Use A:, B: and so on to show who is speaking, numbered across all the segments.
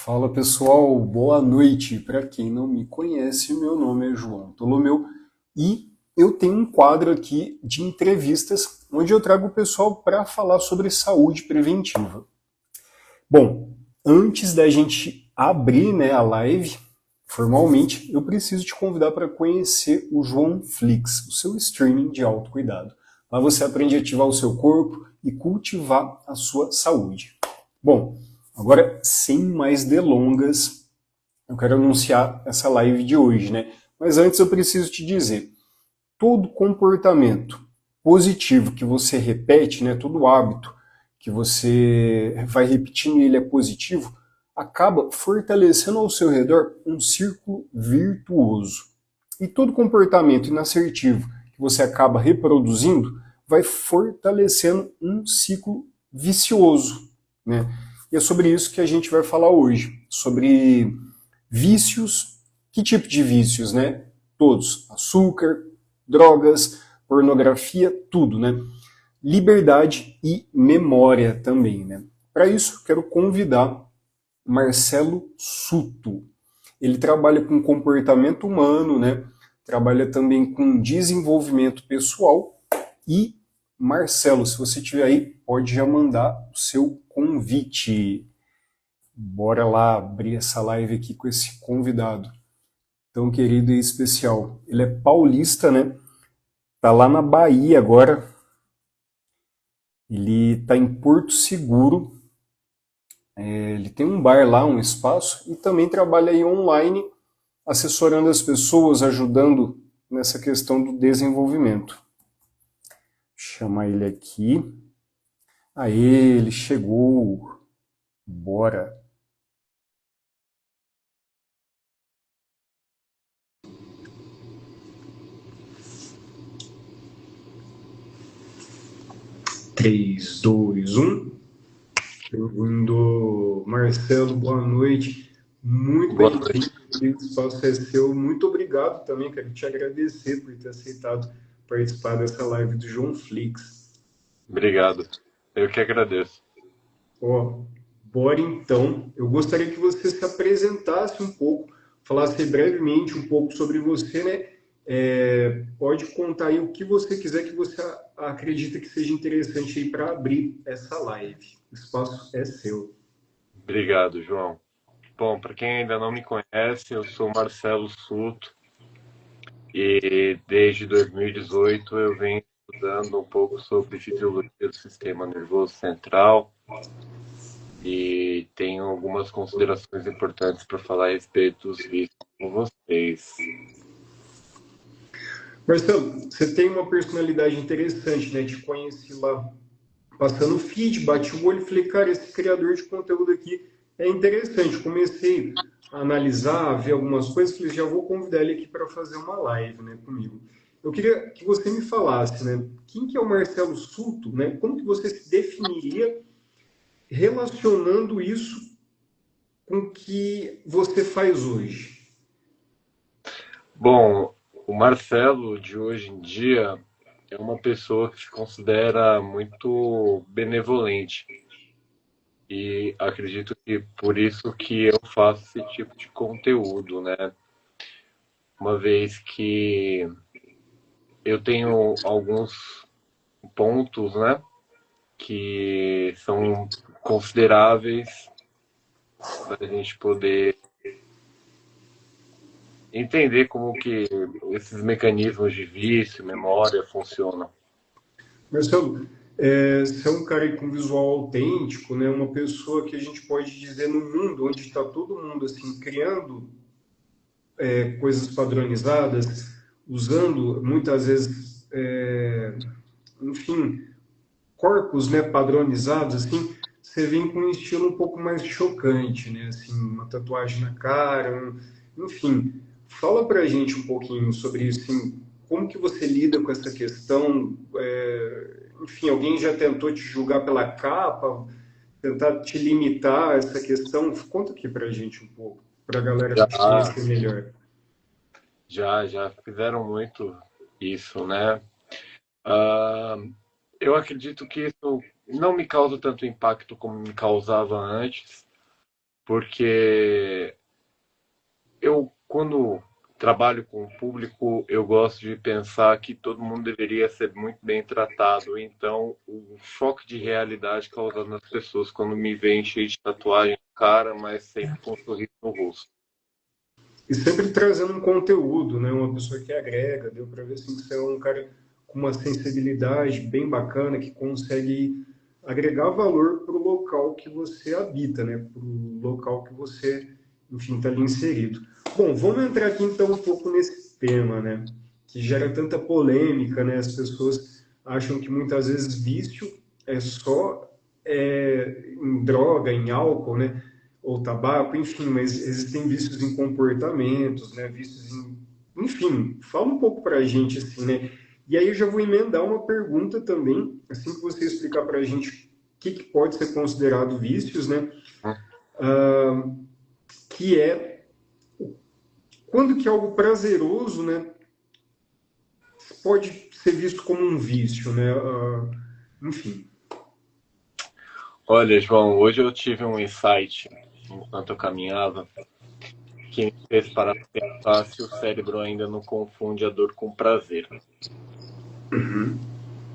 A: Fala pessoal, boa noite. Para quem não me conhece, meu nome é João Tolomeu e eu tenho um quadro aqui de entrevistas onde eu trago o pessoal para falar sobre saúde preventiva. Bom, antes da gente abrir, a live formalmente, eu preciso te convidar para conhecer o João Flix, o seu streaming de autocuidado. Lá você aprende a ativar o seu corpo e cultivar a sua saúde. Bom, agora sem mais delongas, eu quero anunciar essa live de hoje, né? Mas antes eu preciso te dizer, todo comportamento positivo que você repete, né, todo hábito que você vai repetindo e ele é positivo, acaba fortalecendo ao seu redor um círculo virtuoso. E todo comportamento inassertivo que você acaba reproduzindo vai fortalecendo um ciclo vicioso, né? E é sobre isso que a gente vai falar hoje, sobre vícios. Que tipo de vícios, né? Todos: açúcar, drogas, pornografia, tudo, né? Liberdade e memória também, né? Para isso, quero convidar Marcelo Suto. Ele trabalha com comportamento humano, né? Trabalha também com desenvolvimento pessoal. E, Marcelo, se você estiver aí, pode já mandar o seu convite. Bora lá abrir essa live aqui com esse convidado tão querido e especial. Ele é paulista, né? Tá lá na Bahia agora. Ele tá em Porto Seguro. Ele tem um bar lá, um espaço, e também trabalha aí online, assessorando as pessoas, ajudando nessa questão do desenvolvimento. Vou chamar ele aqui. Aê, ele chegou. Bora. Três, dois, um. Bem-vindo, Marcelo, boa noite. Muito
B: Boa noite.
A: bem-vindo, o espaço é seu. Muito obrigado também, quero te agradecer por ter aceitado participar dessa live do João Flix.
B: Obrigado. Eu que agradeço.
A: Ó, bora então. Eu gostaria que você se apresentasse um pouco, falasse brevemente um pouco sobre você, né? Pode contar aí o que você quiser que você acredita que seja interessante aí para abrir essa live. O espaço é seu.
B: Obrigado, João. Bom, para quem ainda não me conhece, eu sou Marcelo Suto e desde 2018 eu venho estudando um pouco sobre fisiologia do sistema nervoso central e tenho algumas considerações importantes para falar a respeito dos vícios com vocês.
A: Marcelo, você tem uma personalidade interessante, né? Te conheci lá passando o feed, bati o olho e falei, cara, esse criador de conteúdo aqui é interessante. Comecei a analisar, a ver algumas coisas, falei, já vou convidar ele aqui para fazer uma live, né, comigo. Eu queria que você me falasse, né, quem que é o Marcelo Suto, né? Como que você se definiria relacionando isso com o que você faz hoje?
B: Bom, o Marcelo de hoje em dia é uma pessoa que se considera muito benevolente. E acredito que por isso que eu faço esse tipo de conteúdo, né? Uma vez que eu tenho alguns pontos, né, que são consideráveis para a gente poder entender como que esses mecanismos de vício, memória funcionam.
A: Marcelo, você é um cara aí com visual autêntico, né? Uma pessoa que a gente pode dizer no mundo onde está todo mundo assim criando coisas padronizadas, usando muitas vezes, enfim, corpos, né, padronizados, assim, você vem com um estilo um pouco mais chocante, né? Assim, uma tatuagem na cara, enfim. Fala pra gente um pouquinho sobre isso, assim, como que você lida com essa questão? Enfim, alguém já tentou te julgar pela capa, tentar te limitar a essa questão? Conta aqui pra gente um pouco, pra galera te
B: Já,
A: conhecer melhor.
B: já fizeram muito isso, né? Ah, eu acredito que isso não me causa tanto impacto como me causava antes, porque eu, quando trabalho com o público, eu gosto de pensar que todo mundo deveria ser muito bem tratado. Então, o choque de realidade causado nas pessoas quando me veem cheio de tatuagem na cara, mas sempre com um sorriso no rosto.
A: E sempre trazendo um conteúdo, né? Uma pessoa que agrega, deu para ver assim, que você é um cara com uma sensibilidade bem bacana, que consegue agregar valor para o local que você habita, né? Para o local que você, enfim, está ali inserido. Bom, vamos entrar aqui então um pouco nesse tema, né? Que gera tanta polêmica, né? As pessoas acham que muitas vezes vício é só em droga, em álcool, né? Ou tabaco, enfim, mas existem vícios em comportamentos, né? Vícios em... Enfim, fala um pouco para a gente, assim, né? E aí eu já vou emendar uma pergunta também, assim que você explicar para a gente o que pode ser considerado vícios, né? Ah, que é quando que algo prazeroso, né, pode ser visto como um vício, né? Enfim.
B: Olha, João, hoje eu tive um insight enquanto eu caminhava que me fez parar para pensar se o cérebro ainda não confunde a dor com prazer.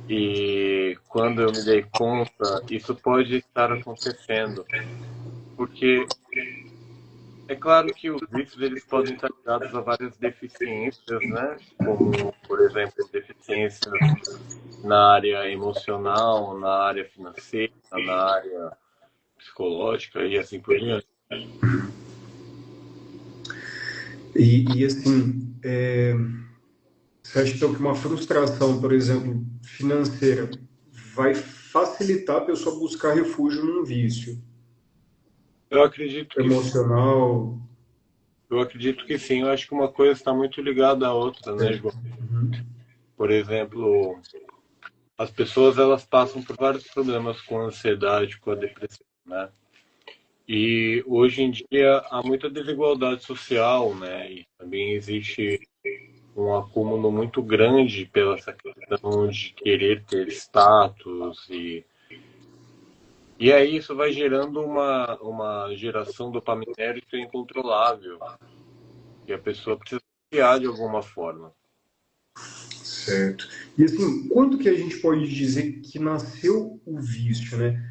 B: E quando eu me dei conta, isso pode estar acontecendo, porque é claro que os vícios eles podem estar ligados a várias deficiências, né? Como, por exemplo, deficiências na área emocional, na área financeira, na área psicológica e assim por diante.
A: E assim, você acha então que uma frustração, por exemplo, financeira, vai facilitar a pessoa buscar refúgio num vício
B: Eu acredito que sim.
A: emocional?
B: Eu acredito que sim. Eu acho que uma coisa está muito ligada à outra, né, João? Por exemplo, as pessoas elas passam por vários problemas com a ansiedade, com a depressão, né? E hoje em dia há muita desigualdade social, né? E também existe um acúmulo muito grande pela essa questão de querer ter status e aí isso vai gerando uma geração dopaminérgica incontrolável, que a pessoa precisa criar de alguma forma.
A: Certo. E assim, quando que a gente pode dizer que nasceu o vício, né?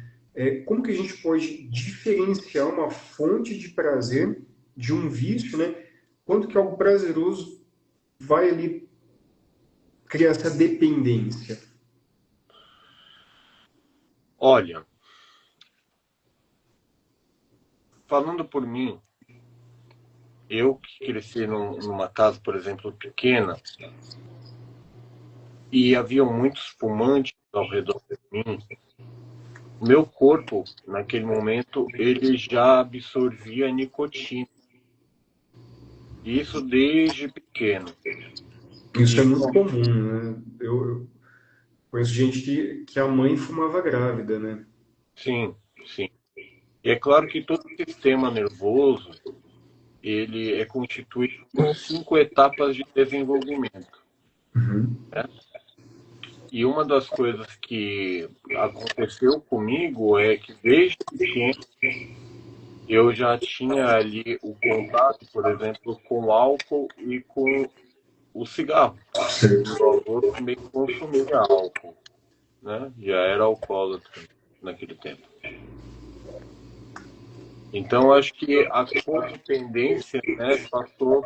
A: Como que a gente pode diferenciar uma fonte de prazer de um vício, né? Quando que algo prazeroso vai ali criar essa dependência?
B: Olha, falando por mim, eu que cresci numa casa, por exemplo, pequena, e havia muitos fumantes ao redor de mim, meu corpo, naquele momento, ele já absorvia nicotina. Isso desde pequeno.
A: Isso
B: E
A: é muito comum, né? Eu conheço gente que a mãe fumava grávida, né?
B: sim, sim. E é claro que todo o sistema nervoso, ele é constituído por 5 etapas de desenvolvimento, né? E uma das coisas que aconteceu comigo é que desde pequeno eu já tinha ali o contato, por exemplo, com o álcool e com o cigarro.
A: Certo.
B: Meu avô também consumia álcool, né? Já era alcoólatra naquele tempo. Então, acho que a codependência, né, passou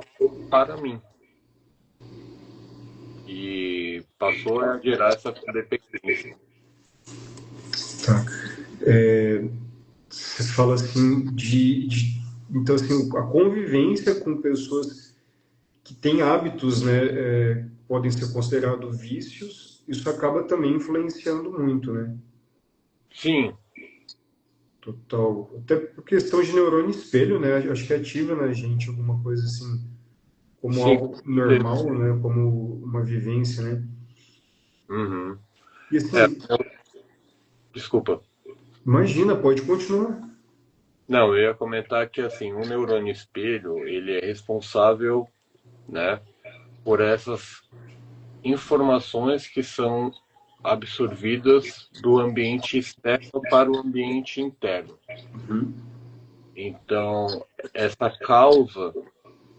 B: para mim e passou a gerar essa codependência.
A: Tá. Você fala assim então assim, a convivência com pessoas que têm hábitos, né, podem ser considerados vícios, isso acaba também influenciando muito, né?
B: Sim,
A: Total. Até por questão de neurônio espelho, né? Acho que ativa na gente alguma coisa assim, como
B: sim.
A: algo normal, né? Como uma vivência, né?
B: Uhum.
A: E
B: É,
A: assim,
B: desculpa.
A: imagina, pode continuar.
B: Não, eu ia comentar que assim, o neurônio espelho, ele é responsável, né, por essas informações que são absorvidas do ambiente externo para o ambiente interno.
A: Uhum.
B: Então, essa causa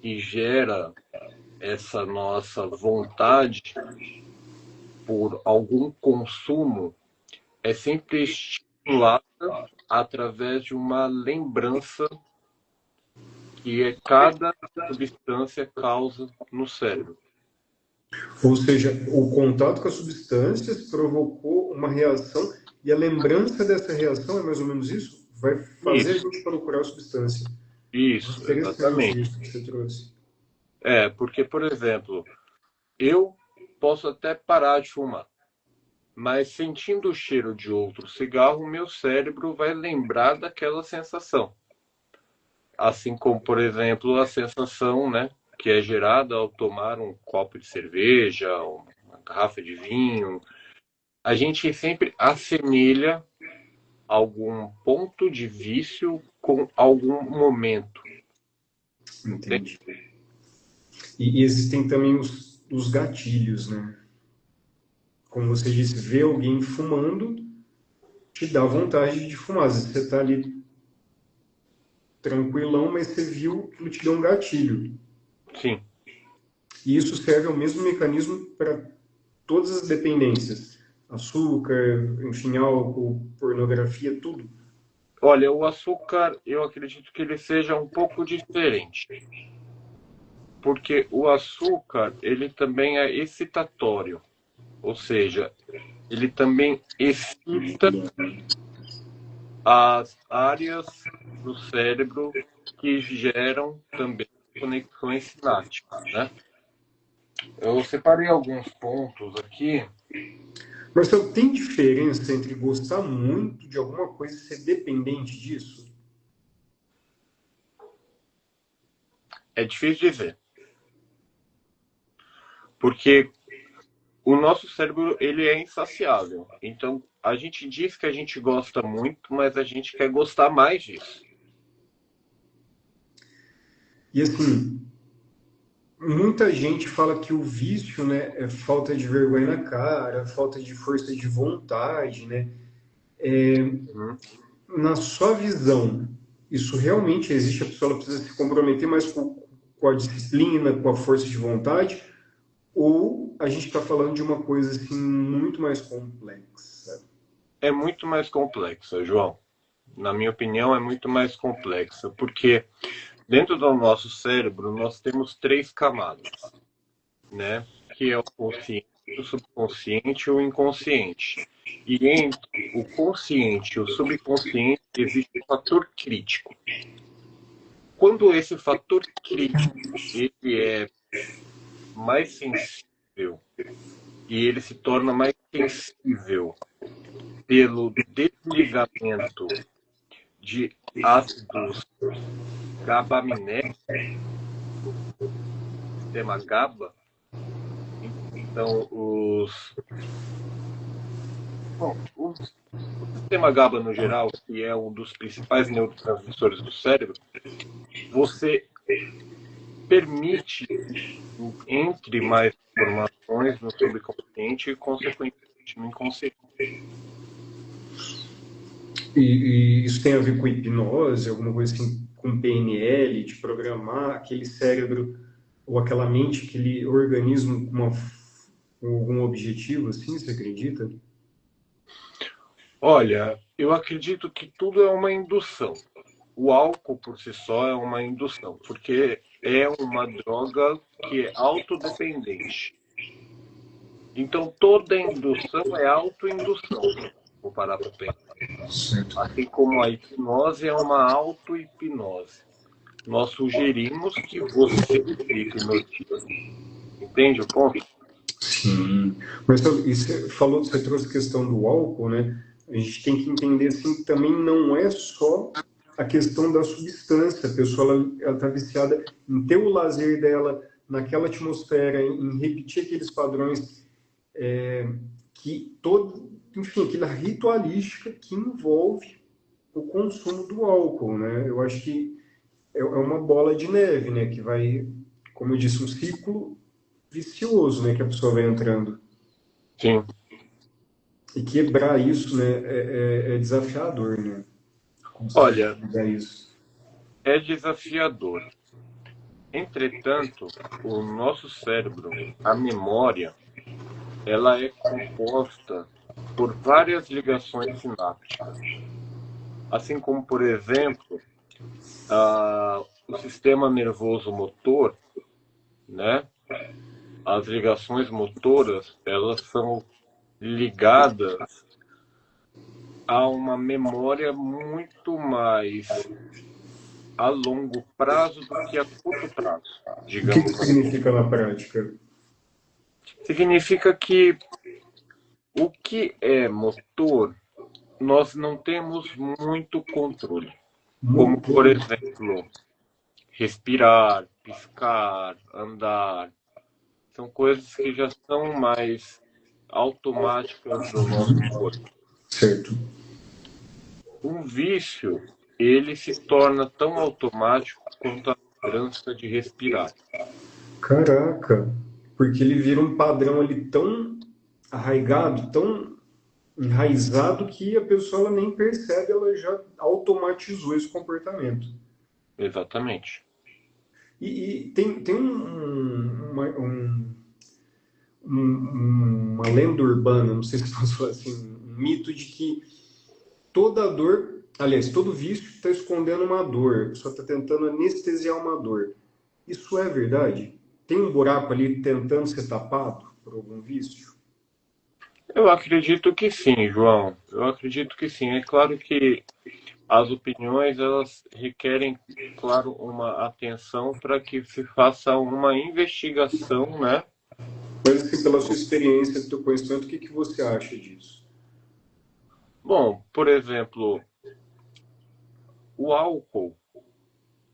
B: que gera essa nossa vontade por algum consumo é sempre estimulada através de uma lembrança que cada substância causa no cérebro.
A: Ou seja, o contato com as substâncias provocou uma reação e a lembrança dessa reação, é mais ou menos isso? Vai fazer a
B: Isso,
A: gente procurar a substância.
B: isso,
A: Interessante
B: exatamente.
A: isso que você trouxe.
B: Porque, por exemplo, eu posso até parar de fumar, mas sentindo o cheiro de outro cigarro, meu cérebro vai lembrar daquela sensação. Assim como, por exemplo, a sensação, né, que é gerada ao tomar um copo de cerveja, uma garrafa de vinho. A gente sempre assemelha algum ponto de vício com algum momento. Entende?
A: Entendi. E existem também os gatilhos, né? Como você disse, ver alguém fumando te dá vontade de fumar. Às vezes você está ali tranquilão, mas você viu que te deu um gatilho.
B: Sim.
A: E isso serve ao mesmo mecanismo para todas as dependências. Açúcar, enfim, álcool, pornografia, tudo.
B: Olha, o açúcar, eu acredito que ele seja um pouco diferente, porque o açúcar, ele também é excitatório, ou seja, ele também excita as áreas do cérebro que geram também conexões sinápticas, né? Eu separei alguns pontos aqui.
A: Marcelo, tem diferença entre gostar muito de alguma coisa e ser dependente disso?
B: É difícil dizer, porque o nosso cérebro ele é insaciável. Então, a gente diz que a gente gosta muito, mas a gente quer gostar mais disso.
A: E assim, muita gente fala que o vício, né, é falta de vergonha na cara, falta de força de vontade, né?
B: Uhum.
A: Na sua visão, isso realmente existe? A pessoa precisa se comprometer mais com a disciplina, com a força de vontade? Ou a gente está falando de uma coisa assim muito mais complexa?
B: É muito mais complexa, João. Na minha opinião, é muito mais complexa, porque dentro do nosso cérebro nós temos três camadas, né? Que é o consciente, o subconsciente e o inconsciente. E entre o consciente e o subconsciente existe um fator crítico. Quando esse fator crítico ele é mais sensível e ele se torna mais sensível pelo desligamento de ácidos gabaminéricos, sistema GABA, então o sistema GABA no geral, que é um dos principais neurotransmissores do cérebro, você permite entre mais informações no subconsciente e, consequentemente, no inconsciente.
A: E isso tem a ver com hipnose, alguma coisa assim, com PNL, de programar aquele cérebro ou aquela mente, aquele organismo com algum objetivo, assim, você acredita?
B: Olha, eu acredito que tudo é uma indução. O álcool por si só é uma indução, porque é uma droga que é autodependente. Então toda indução é autoindução, vou parar para pensar.
A: Certo.
B: Assim como a hipnose é uma auto-hipnose. Nós sugerimos que você se hipnotize. Entende o ponto?
A: Sim. Mas você falou, você trouxe a questão do álcool, né? A gente tem que entender assim, que também não é só a questão da substância. A pessoa ela tá viciada em ter o lazer dela naquela atmosfera, em repetir aqueles padrões que todo, enfim, aquela ritualística que envolve o consumo do álcool, né? Eu acho que é uma bola de neve, né? Que vai, como eu disse, um ciclo vicioso, né? Que a pessoa vai entrando.
B: Sim.
A: E quebrar isso, né, é desafiador, né? Conseguir
B: Olha,
A: quebrar isso.
B: é desafiador. Entretanto, o nosso cérebro, a memória, ela é composta por várias ligações sinápticas. Assim como, por exemplo, o sistema nervoso motor, né? As ligações motoras, elas são ligadas a uma memória muito mais a longo prazo do que a curto prazo,
A: O que
B: digamos assim.
A: significa na prática?
B: Significa que o que é motor, nós não temos muito controle. Como, por
A: Motor.
B: exemplo, respirar, piscar, andar. São coisas que já são mais automáticas do nosso corpo.
A: Certo.
B: Um vício, ele se torna tão automático quanto a lembrança de respirar.
A: Caraca, porque ele vira um padrão ali tão arraigado, tão enraizado que a pessoa ela nem percebe, ela já automatizou esse comportamento.
B: Exatamente.
A: E tem uma lenda urbana, não sei se posso falar assim, um mito de que toda dor, aliás, todo vício está escondendo uma dor, só está tentando anestesiar uma dor. Isso é verdade? Tem um buraco ali tentando ser tapado por algum vício?
B: Eu acredito que sim, João. Eu acredito que sim. É claro que as opiniões elas requerem, claro, uma atenção para que se faça uma investigação, né?
A: Mas assim, pela sua experiência, do teu conhecimento, o que você acha disso?
B: Bom, por exemplo, o álcool,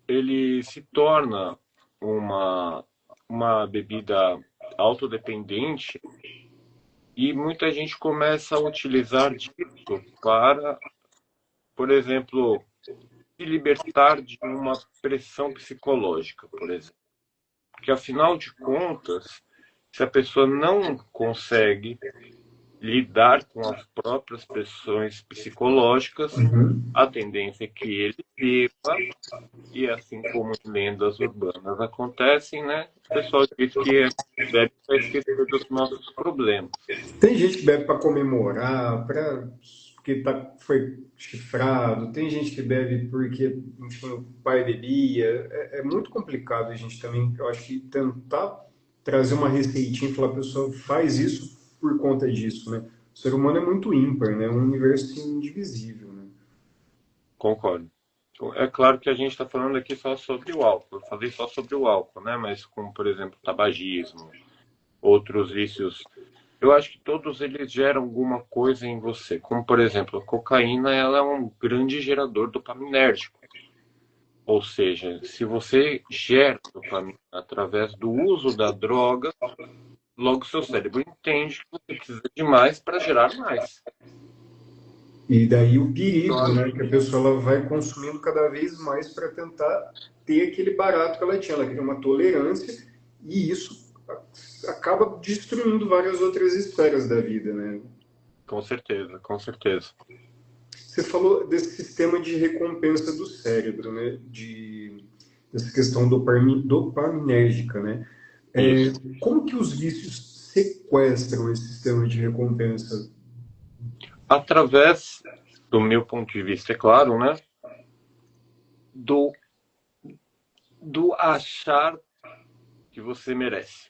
B: ele se torna uma, uma bebida autodependente e muita gente começa a utilizar disso para, por exemplo, se libertar de uma pressão psicológica, por exemplo. Porque, afinal de contas, se a pessoa não consegue lidar com as próprias pressões psicológicas,
A: Uhum.
B: a tendência é que ele beba, e assim como em lendas urbanas acontecem, né? O pessoal diz que bebe para esquecer dos nossos problemas.
A: Tem gente que bebe para comemorar, porque foi chifrado, tem gente que bebe porque, enfim, o pai bebia. É muito complicado a gente também, eu acho que tentar trazer uma receitinha e falar, pessoal, faz isso por conta disso, né? O ser humano é muito ímpar, né? É um universo indivisível, né?
B: Concordo. É claro que a gente está falando aqui só sobre o álcool. Eu falei só sobre o álcool, né? Mas como, por exemplo, tabagismo, outros vícios. Eu acho que todos eles geram alguma coisa em você. Como, por exemplo, a cocaína, ela é um grande gerador dopaminérgico. Ou seja, se você gera dopamina através do uso da droga, logo seu cérebro entende que você precisa de mais para gerar mais.
A: E daí o
B: Eu
A: perigo,
B: acho
A: né? Que a pessoa ela vai consumindo cada vez mais para tentar ter aquele barato que ela tinha. Ela cria uma tolerância e isso acaba destruindo várias outras esferas da vida, né?
B: com certeza, com certeza.
A: Você falou desse sistema de recompensa do cérebro, né? Dessa questão dopaminérgica, né?
B: Isso.
A: Como que os vícios sequestram esse sistema de recompensa?
B: Através, do meu ponto de vista, é claro, né? Do, do achar que você merece.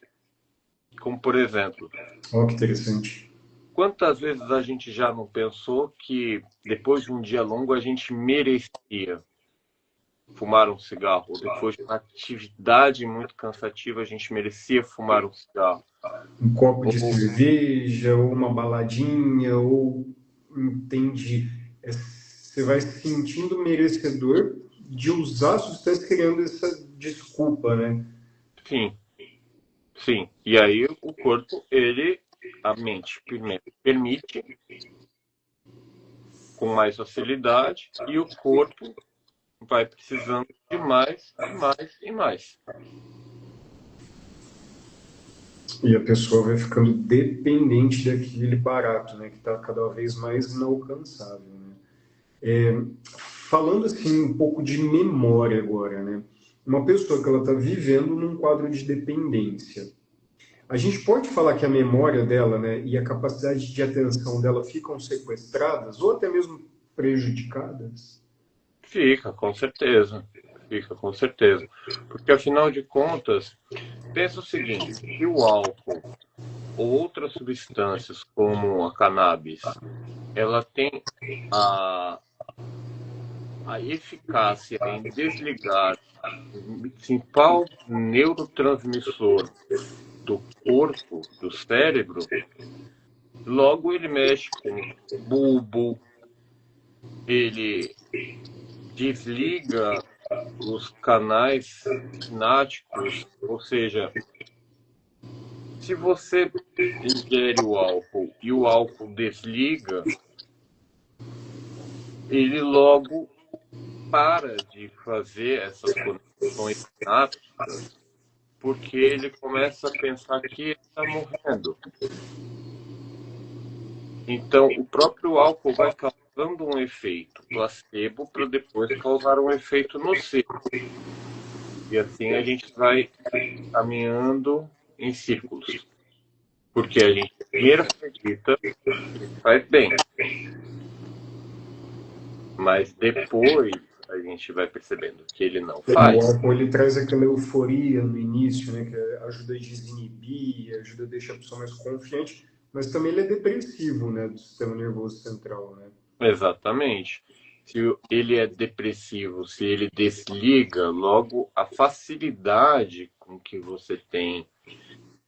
B: Como, por exemplo,
A: Olha que interessante.
B: quantas vezes a gente já não pensou que depois de um dia longo a gente merecia fumar um cigarro? Ou depois de uma atividade muito cansativa a gente merecia fumar um cigarro?
A: Um copo de
B: Ou,
A: cerveja, ou uma baladinha, ou entende, você vai se sentindo merecedor de usar a substância criando essa desculpa, né?
B: sim, sim. E aí o corpo, a mente permite com mais facilidade e o corpo vai precisando de mais e mais e mais.
A: E a pessoa vai ficando dependente daquele barato, né? Que está cada vez mais inalcançável, né? falando assim um pouco de memória agora, né? Uma pessoa que ela está vivendo num quadro de dependência. A gente pode falar que a memória dela, né, e a capacidade de atenção dela ficam sequestradas ou até mesmo prejudicadas?
B: Fica, com certeza. Fica, com certeza. Porque, afinal de contas, pensa o seguinte: se o álcool ou outras substâncias, como a cannabis, ela tem a, a eficácia em desligar o principal neurotransmissor do corpo, do cérebro, logo ele mexe com o bulbo, ele desliga os canais sinápticos, ou seja, se você ingere o álcool e o álcool desliga, ele logo para de fazer essas conexões sinápticas, porque ele começa a pensar que ele está morrendo. Então, o próprio álcool vai causando um efeito placebo para depois causar um efeito nocivo. E assim a gente vai caminhando em círculos. Porque a gente primeiro acredita que faz bem, mas depois a gente vai percebendo que ele não
A: O
B: faz.
A: álcool ele traz aquela euforia no início, né, que ajuda a desinibir, ajuda a deixar a pessoa mais confiante, mas também ele é depressivo, né, do sistema nervoso central, né?
B: Exatamente. Se ele é depressivo, se ele desliga, logo a facilidade com que você tem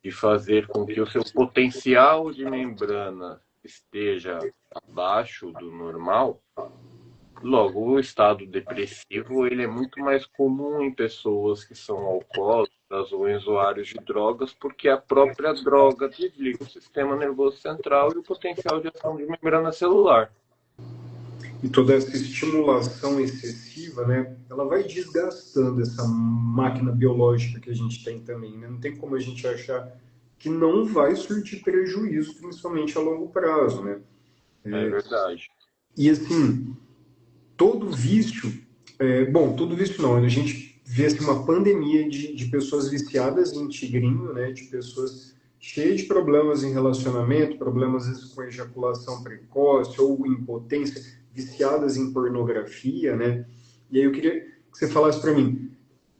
B: de fazer com que o seu potencial de membrana esteja abaixo do normal, logo o estado depressivo ele é muito mais comum em pessoas que são alcoólatras ou em usuários de drogas, porque a própria droga desliga o sistema nervoso central e o potencial de ação de membrana celular.
A: E toda essa estimulação excessiva, né, ela vai desgastando essa máquina biológica que a gente tem também, né? Não tem como a gente achar que não vai surtir prejuízo, principalmente a longo prazo, né?
B: É verdade.
A: E assim, todo vício, bom, todo vício não, a gente vê assim, uma pandemia de pessoas viciadas em tigrinho, né, de pessoas cheias de problemas em relacionamento, problemas às vezes com ejaculação precoce ou impotência, viciadas em pornografia, né? E aí eu queria que você falasse para mim,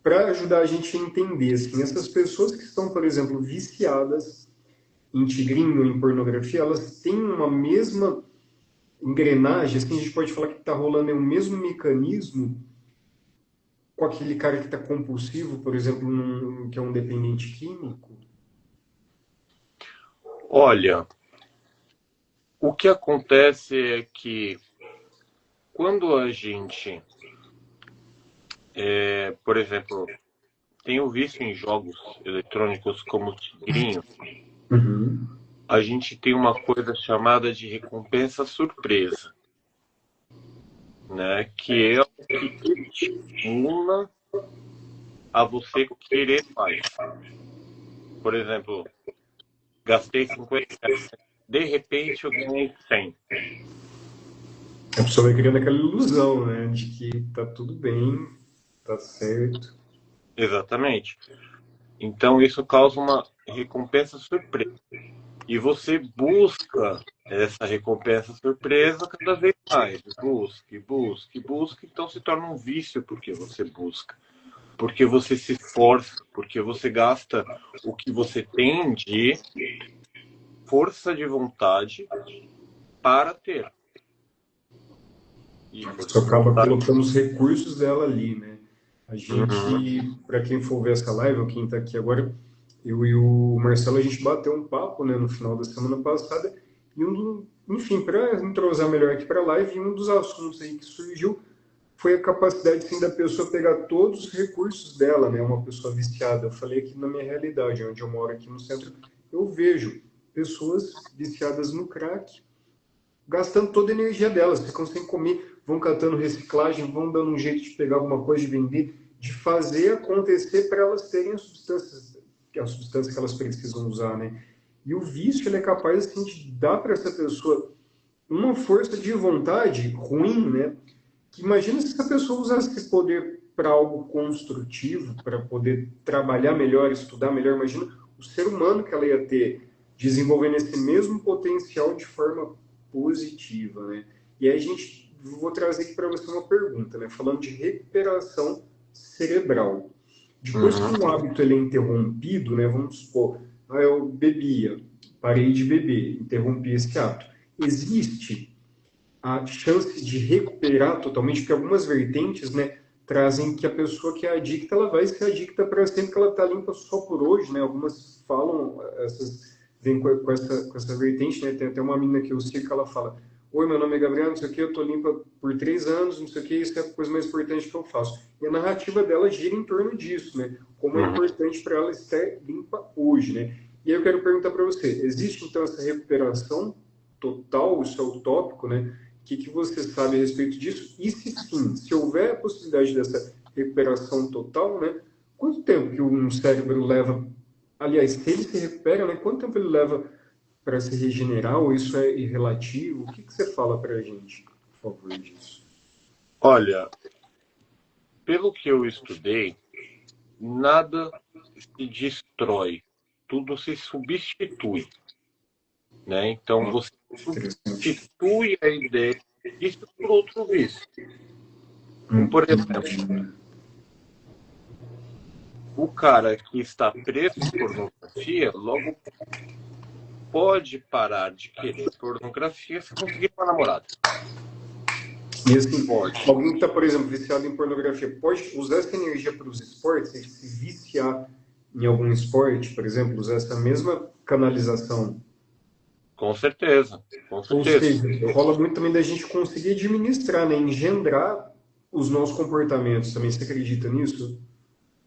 A: para ajudar a gente a entender, assim, essas pessoas que estão, por exemplo, viciadas em tigrinho, em pornografia, elas têm uma mesma engrenagem, assim, a gente pode falar que está rolando o mesmo mecanismo com aquele cara que está compulsivo, por exemplo, que é um dependente químico?
B: Olha, o que acontece é que quando a gente, por exemplo, tem o vício em jogos eletrônicos como o Tigrinho,
A: Uhum.
B: a gente tem uma coisa chamada de recompensa surpresa, né? Que é o que estimula a você querer mais. Por exemplo, gastei 50 reais, de repente eu ganhei 100.
A: A pessoa vai criando aquela ilusão, né, de que tá tudo bem, tá certo.
B: Exatamente. Então isso causa uma recompensa surpresa. E você busca essa recompensa surpresa cada vez mais. Busque, busque, busque. Então se torna um vício porque você busca. Porque você se esforça. Porque você gasta o que você tem de força de vontade para ter. E
A: A
B: força
A: pessoa
B: de
A: acaba
B: vontade.
A: colocando os recursos dela ali, né? A
B: Uhum.
A: gente, para quem for ver essa live, ou quem tá aqui agora, eu e o Marcelo, a gente bateu um papo, né, no final da semana passada, e enfim, para entrosar melhor aqui para a live, um dos assuntos aí que surgiu foi a capacidade, sim, da pessoa pegar todos os recursos dela, né? Uma pessoa viciada. Eu falei aqui na minha realidade, onde eu moro aqui no centro, eu vejo pessoas viciadas no crack, gastando toda a energia delas, ficam sem comer, vão catando reciclagem, vão dando um jeito de pegar alguma coisa, de vender, de fazer acontecer para elas terem as substâncias, a substância que elas precisam usar, né? E o vício ele é capaz assim, de dar para essa pessoa uma força de vontade ruim, né? que imagina se essa pessoa usasse esse poder para algo construtivo, para poder trabalhar melhor, estudar melhor. Imagina o ser humano que ela ia ter desenvolvendo esse mesmo potencial de forma positiva, né? E aí vou trazer aqui para você uma pergunta, né? Falando de recuperação cerebral. Depois que
B: Uhum.
A: um hábito ele é interrompido, né? Vamos supor, eu bebia, parei de beber, interrompi esse hábito. Existe a chance de recuperar totalmente, porque algumas vertentes, né, trazem que a pessoa que é adicta, ela vai ser adicta para sempre, que ela está limpa só por hoje, né? Algumas falam, vêm com essa vertente, né? Tem até uma menina que eu sigo que ela fala: oi, meu nome é Gabriel, não sei o que, eu tô limpa por 3 anos, não sei o que, isso é a coisa mais importante que eu faço. E a narrativa dela gira em torno disso, né? Como é
B: Uhum.
A: importante para ela estar limpa hoje, né? E aí eu quero perguntar para você: existe então essa recuperação total, isso é utópico, né? Que você sabe a respeito disso? E se sim, se houver a possibilidade dessa recuperação total, né? Quanto tempo que um cérebro leva? Aliás, se ele se recupera, né? Quanto tempo ele leva para se regenerar? Ou isso é irrelativo? O que você fala para a gente, por favor, disso?
B: Olha, pelo que eu estudei, nada se destrói, tudo se substitui, né? Então você
A: Interessante.
B: substitui a ideia disso por outro vício. Como, por exemplo,
A: Entendi.
B: o cara que está preso em pornografia logo pode parar de querer pornografia se conseguir uma namorada.
A: E assim,
B: Pode.
A: alguém que está, por exemplo, viciado em pornografia, pode usar essa energia para os esportes? Se viciar em algum esporte, por exemplo, usar essa mesma canalização.
B: Com certeza, com
A: Ou
B: certeza.
A: seja, rola muito também da gente conseguir administrar, né? Engendrar os nossos comportamentos também. Você acredita nisso?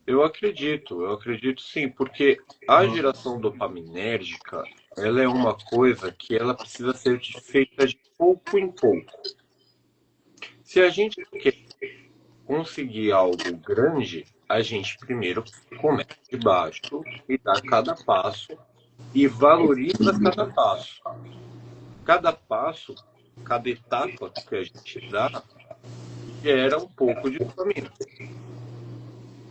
B: Eu acredito sim, porque a geração dopaminérgica, ela é uma coisa que ela precisa ser feita de pouco em pouco. Se a gente quer conseguir algo grande, a gente primeiro começa de baixo e dá cada passo e valoriza cada passo. Cada passo, cada etapa que a gente dá, gera um pouco de dopamina.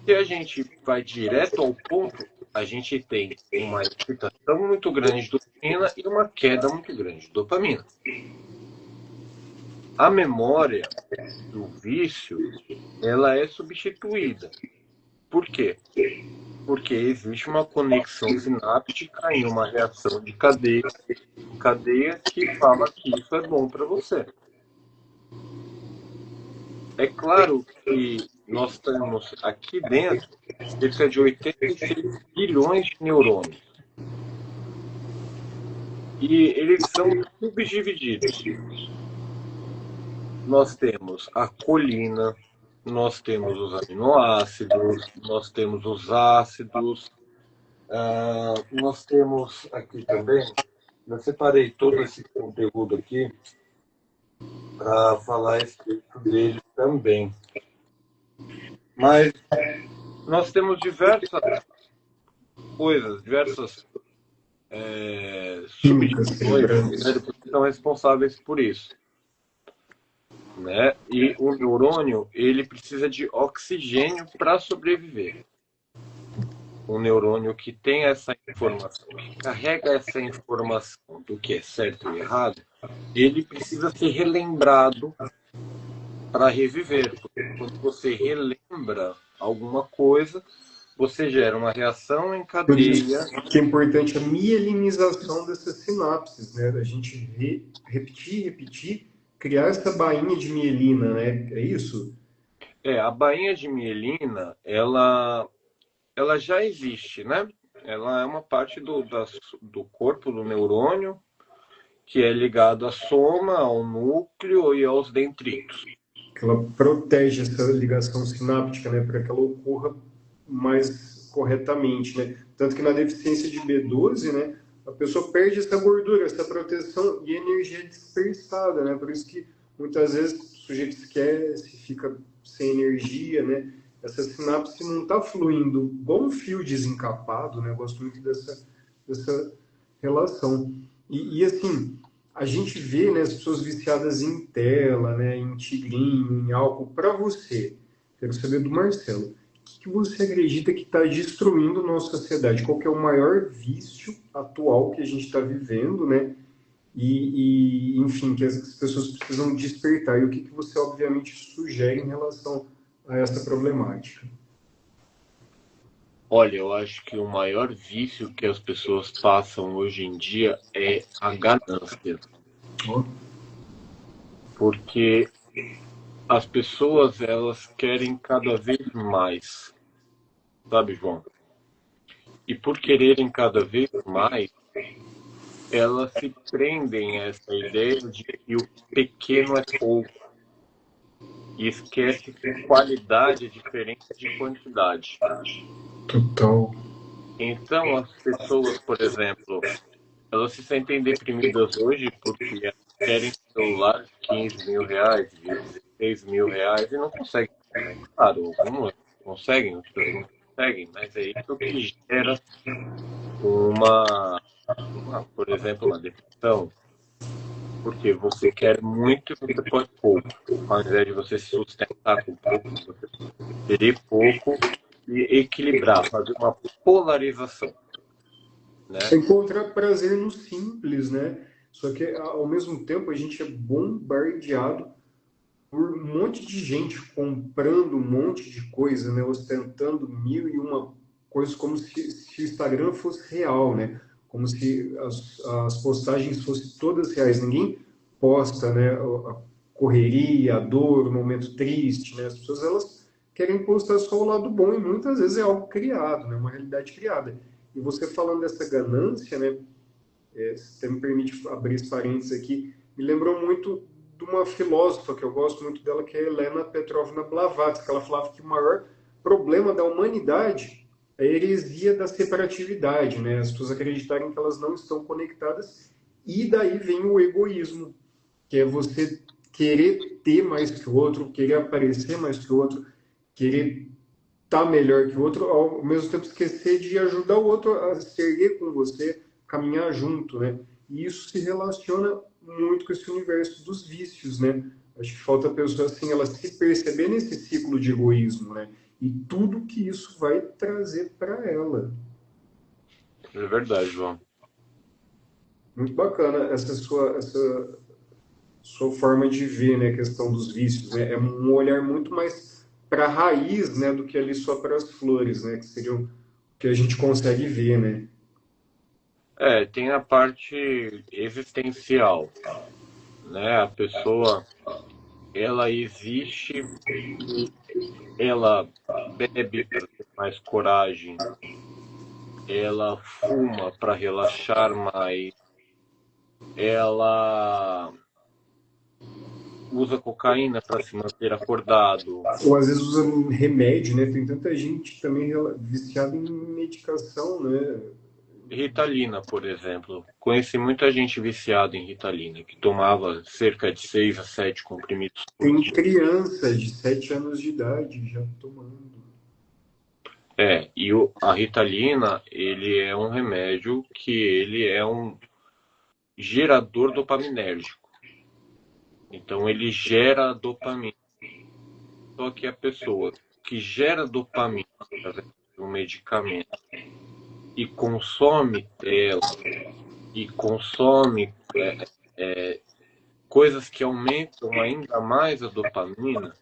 B: Se a gente vai direto ao ponto, a gente tem uma excitação muito grande de dopamina e uma queda muito grande de dopamina. A memória do vício, ela é substituída. Por quê? Porque existe uma conexão sináptica em uma reação de cadeia que fala que isso é bom para você. É claro que nós temos aqui dentro cerca de 86 bilhões de neurônios. E eles são subdivididos. Nós temos a colina, nós temos os aminoácidos, nós temos os ácidos, nós temos aqui também, eu separei todo esse conteúdo aqui para falar a respeito dele também. Mas nós temos diversas coisas, diversas
A: Químicas
B: subdivisões do
A: cerebrais.
B: cérebro que são responsáveis por isso, né? E o neurônio, ele precisa de oxigênio para sobreviver. Um neurônio que tem essa informação, que carrega essa informação do que é certo e errado, ele precisa ser relembrado para reviver. Porque quando você relembra alguma coisa, você gera uma reação em
A: Por isso
B: cadeia.
A: que é importante a mielinização dessas sinapses, né? A gente repetir, criar essa bainha de mielina, né? É isso?
B: A bainha de mielina, ela já existe, né? Ela é uma parte do corpo do neurônio que é ligado à soma, ao núcleo e aos dendritos.
A: Que ela protege essa ligação sináptica, né? Para que ela ocorra mais corretamente, né? Tanto que na deficiência de B12, né? A pessoa perde essa gordura, essa proteção e energia dispersada, né? Por isso que muitas vezes o sujeito esquece, fica sem energia, né? Essa sinapse não está fluindo igual um fio desencapado, né? Eu gosto muito dessa relação. E assim, a gente vê, né, as pessoas viciadas em tela, né, em tigrinho, em álcool. Para você, quero saber do Marcelo, o que você acredita que está destruindo nossa sociedade? Qual que é o maior vício atual que a gente está vivendo, né? Enfim, que as pessoas precisam despertar. E o que você, obviamente, sugere em relação a essa problemática?
B: Olha, eu acho que o maior vício que as pessoas passam hoje em dia é a ganância,
A: Ó,
B: porque as pessoas elas querem cada vez mais, sabe, João? E por quererem cada vez mais, elas se prendem a essa ideia de que o pequeno é pouco e esquece que qualidade é diferente de quantidade.
A: total.
B: Então, as pessoas, por exemplo, elas se sentem deprimidas hoje porque elas querem um celular de 15 mil reais, de 16 mil reais e não conseguem. Claro, algumas conseguem, outras não conseguem, mas é isso que gera por exemplo, uma depressão, porque você quer muito e você pode pouco. Ao invés de você se sustentar com pouco, você querer pouco e equilibrar, fazer uma polarização, né?
A: Encontrar prazer no simples, né? Só que, ao mesmo tempo, a gente é bombardeado por um monte de gente comprando um monte de coisa, né? Ostentando mil e uma coisas, como se o Instagram fosse real, né? Como se as postagens fossem todas reais. Ninguém posta, né? A correria, a dor, o momento triste, né? As pessoas, elas querem postar só o lado bom e muitas vezes é algo criado, né? Uma realidade criada. E você falando dessa ganância, né? Se você me permite abrir esse parênteses aqui, me lembrou muito de uma filósofa que eu gosto muito dela, que é Helena Petrovna Blavatsky, que ela falava que o maior problema da humanidade é a heresia da separatividade, né? As pessoas acreditarem que elas não estão conectadas, e daí vem o egoísmo, que é você querer ter mais que o outro, querer aparecer mais que o outro, querer estar melhor que o outro, ao mesmo tempo esquecer de ajudar o outro a se erguer com você, caminhar junto, né? E isso se relaciona muito com esse universo dos vícios, né? Acho que falta a pessoa, assim, ela se perceber nesse ciclo de egoísmo, né? E tudo que isso vai trazer para ela.
B: É verdade, João.
A: Muito bacana essa sua forma de ver, né, a questão dos vícios, né? É um olhar muito mais para a raiz, né, do que ali só para as flores, né, que seriam o que a gente consegue ver, né?
B: É, tem a parte existencial, né? A pessoa, ela existe e ela bebe para ter mais coragem, ela fuma para relaxar mais, ela usa cocaína para se manter acordado.
A: Ou às vezes usa um remédio, né? Tem tanta gente também viciada em medicação, né?
B: Ritalina, por exemplo. Conheci muita gente viciada em Ritalina, que tomava cerca de 6 a 7 comprimidos por
A: Tem
B: dia.
A: criança de 7 anos de idade já tomando.
B: É, e a Ritalina, ele é um remédio que ele é um gerador dopaminérgico. Então ele gera dopamina. Só que a pessoa que gera dopamina através de um medicamento e consome tela e consome coisas que aumentam ainda mais a dopamina,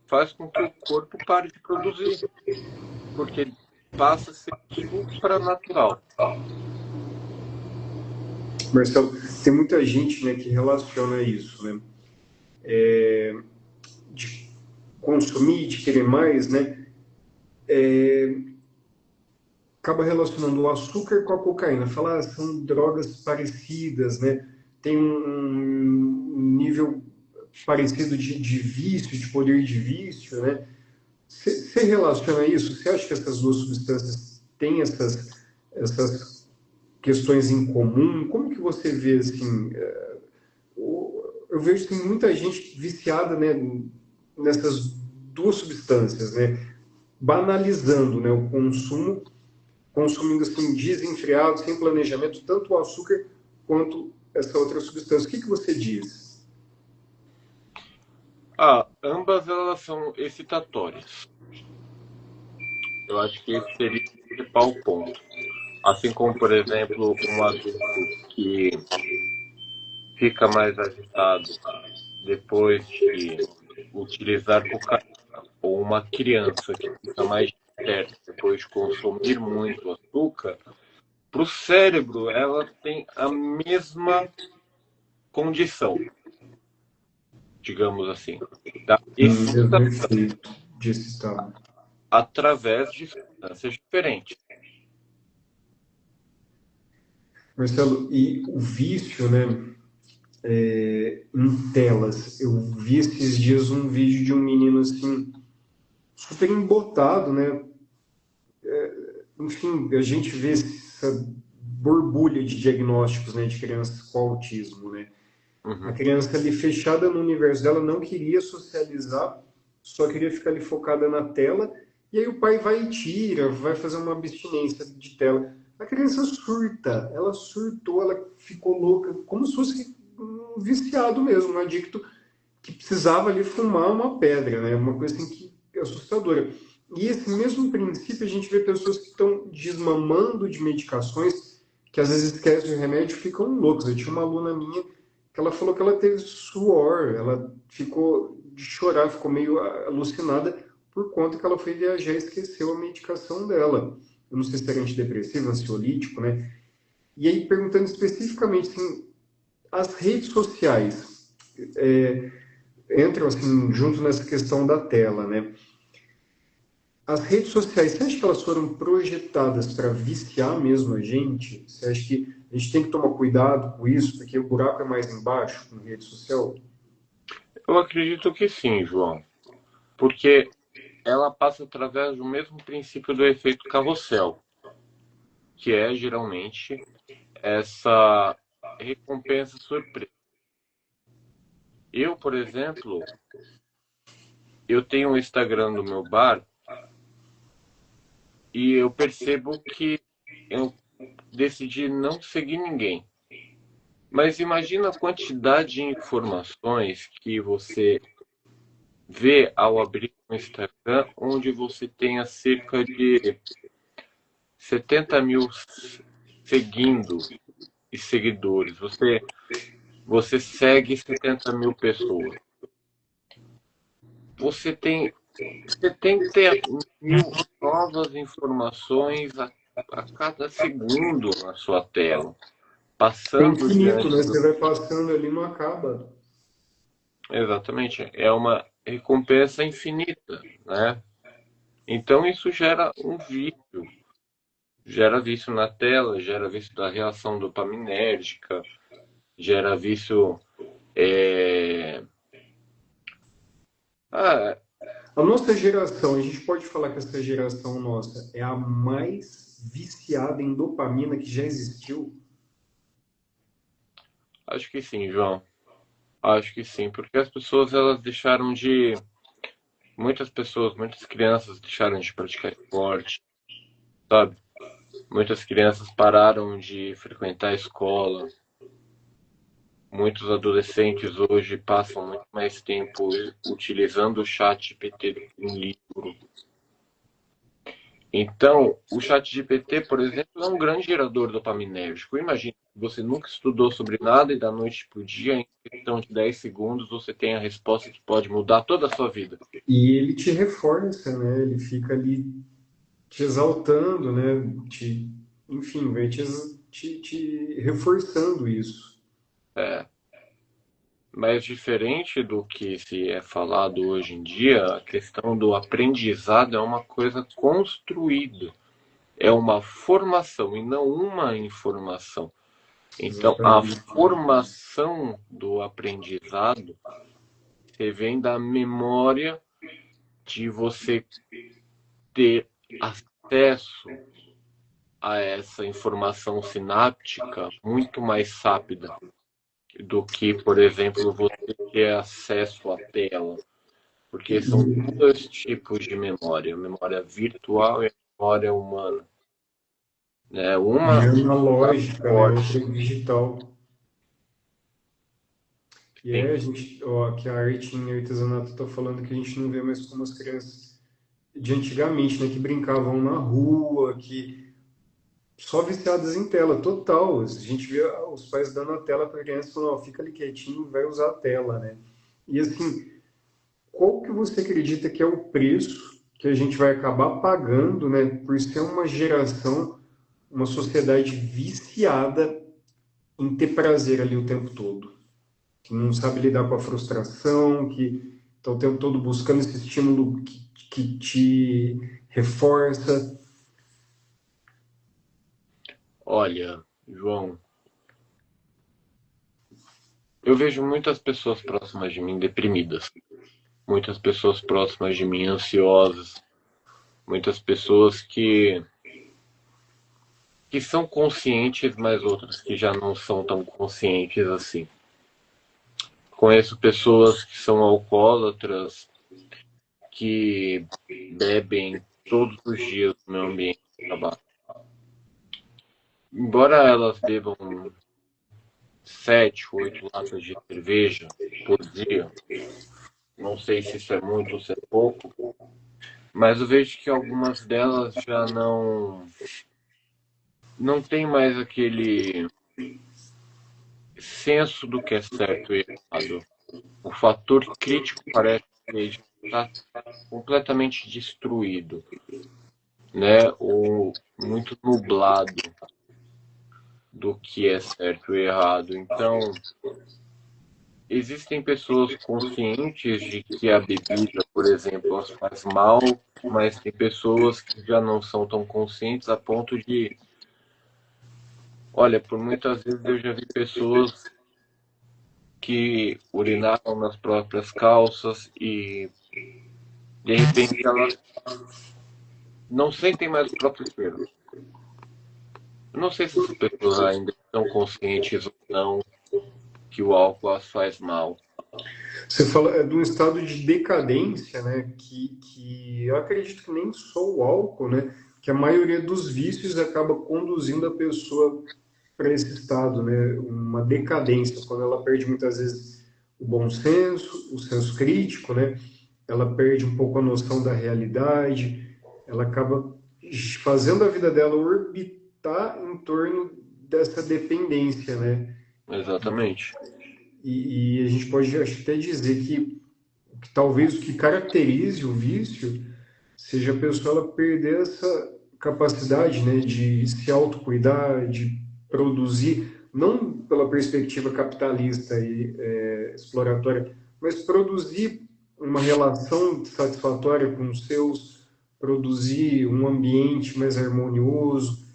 B: faz com que o corpo pare de produzir, porque ele passa a ser supranatural.
A: Marcelo, tem muita gente, né, que relaciona isso, né? De consumir, de querer mais, né? Acaba relacionando o açúcar com a cocaína. Fala, são drogas parecidas, né? Tem um nível parecido de vício, de poder de vício, né? Você relaciona isso? Você acha que essas duas substâncias têm essas questões em comum? Como que você vê, assim, eu vejo que tem muita gente viciada, né, nessas duas substâncias, né? Banalizando, né, o consumo, consumindo assim desenfreado, sem planejamento, tanto o açúcar quanto essa outra substância. O que você diz?
B: Ambas elas são excitatórias. Eu acho que esse seria o principal ponto. Assim como, por exemplo, um adulto que fica mais agitado depois de utilizar cocaína, ou uma criança que fica mais esperta depois de consumir muito açúcar, para o cérebro ela tem a mesma condição, digamos assim, da
A: Mesmo
B: excitação
A: efeito de excitado.
B: através de substâncias diferentes.
A: Marcelo, e o vício, né, em telas. Eu vi esses dias um vídeo de um menino assim, super embotado, né? Enfim, a gente vê essa borbulha de diagnósticos, né, de crianças com autismo, né? A
B: Uhum.
A: criança ali fechada no universo dela não queria socializar, só queria ficar ali focada na tela, e aí o pai vai e tira, vai fazer uma abstinência de tela. A criança surta, ela surtou, ela ficou louca, como se fosse um viciado mesmo, um adicto que precisava ali fumar uma pedra, né? Uma coisa assim que é assustadora. E esse mesmo princípio a gente vê pessoas que estão desmamando de medicações que às vezes esquecem o remédio e ficam loucos. Eu tinha uma aluna minha que ela falou que ela teve suor, ela ficou de chorar, ficou meio alucinada por conta que ela foi viajar e esqueceu a medicação dela. Eu não sei se era antidepressivo, ansiolítico, né? E aí, perguntando especificamente, assim, as redes sociais, é, entram assim junto nessa questão da tela, né? As redes sociais, você acha que elas foram projetadas para viciar mesmo a gente? Você acha que a gente tem que tomar cuidado com isso, porque o buraco é mais embaixo com rede social?
B: Eu acredito que sim, João, porque ela passa através do mesmo princípio do efeito carrossel, que é geralmente essa recompensa surpresa. Eu, por exemplo, eu tenho um Instagram do meu bar e eu percebo que eu decidi não seguir ninguém. Mas imagina a quantidade de informações que você vê ao abrir o Instagram, onde você tenha cerca de 70 mil seguindo e seguidores. Você segue 70 mil pessoas. Você tem 70 mil novas informações a cada segundo na sua tela,
A: É
B: passando
A: infinito,
B: diante
A: né?
B: do.
A: Você vai passando ali, não acaba.
B: Exatamente, é uma recompensa infinita, né? Então isso gera vício na tela, gera vício da reação dopaminérgica, gera vício. É... Ah,
A: A nossa geração, a gente pode falar que essa geração nossa é a mais viciada em dopamina que já existiu.
B: acho que sim, João. Acho que sim, porque as pessoas elas deixaram de. Muitas pessoas, muitas crianças deixaram de praticar esporte, sabe? Muitas crianças pararam de frequentar a escola. Muitos adolescentes hoje passam muito mais tempo utilizando o chat GPT do que um livro. Então, o chat GPT, por exemplo, é um grande gerador dopaminérgico. Imagina, você nunca estudou sobre nada e da noite para o dia, em questão de 10 segundos, você tem a resposta que pode mudar toda a sua vida.
A: E ele te reforça, né? Ele fica ali te exaltando, né? Enfim, vai te reforçando isso.
B: É, mas diferente do que se é falado hoje em dia, a questão do aprendizado é uma coisa construída, é uma formação e não uma informação. Então, a
A: Exatamente.
B: formação do aprendizado vem da memória de você ter acesso a essa informação sináptica muito mais rápida do que, por exemplo, você ter acesso à tela. Porque são dois tipos de memória, memória virtual e memória humana. Né?
A: E
B: Uma
A: analógica, né? Outra
B: forte,
A: digital. E
B: Sim.
A: é, a gente, ó, que a arte em artesanato tá falando que a gente não vê mais como as crianças de antigamente, né, que brincavam na rua, que só viciadas em tela, total. A gente via os pais dando a tela para a criança e falando, ó, fica ali quietinho, vai usar a tela, né? E assim, qual que você acredita que é o preço que a gente vai acabar pagando, né, por ser uma geração, uma sociedade viciada em ter prazer ali o tempo todo, que não sabe lidar com a frustração, que está o tempo todo buscando esse estímulo que te reforça.
B: Olha, João, eu vejo muitas pessoas próximas de mim deprimidas, muitas pessoas próximas de mim ansiosas, muitas pessoas que são conscientes, mas outras que já não são tão conscientes assim. Conheço pessoas que são alcoólatras, que bebem todos os dias no meu ambiente de trabalho. Embora elas bebam 7, 8 latas de cerveja por dia, não sei se isso é muito ou se é pouco, mas eu vejo que algumas delas já não tem mais aquele senso do que é certo e errado. O fator crítico parece que já está completamente destruído, né? Ou muito nublado do que é certo e errado. Então, existem pessoas conscientes de que a bebida, por exemplo, as faz mal, mas tem pessoas que já não são tão conscientes a ponto de, olha, por muitas vezes eu já vi pessoas que urinaram nas próprias calças e de repente elas não sentem mais o próprio cheiro. Eu não sei se essas pessoas ainda estão conscientes ou não que o álcool as faz mal.
A: Você fala de um estado de decadência, né? Que eu acredito que nem só o álcool, né? Que a maioria dos vícios acaba conduzindo a pessoa para esse estado, né? Uma decadência, quando ela perde muitas vezes o bom senso, o senso crítico, né? Ela perde um pouco a noção da realidade, ela acaba fazendo a vida dela orbitar em torno dessa dependência, né?
B: Exatamente.
A: E a gente pode até dizer que talvez o que caracterize o vício seja a pessoa ela perder essa capacidade, né, de se autocuidar, de produzir, não pela perspectiva capitalista e exploratória, mas produzir uma relação satisfatória com os seus, produzir um ambiente mais harmonioso.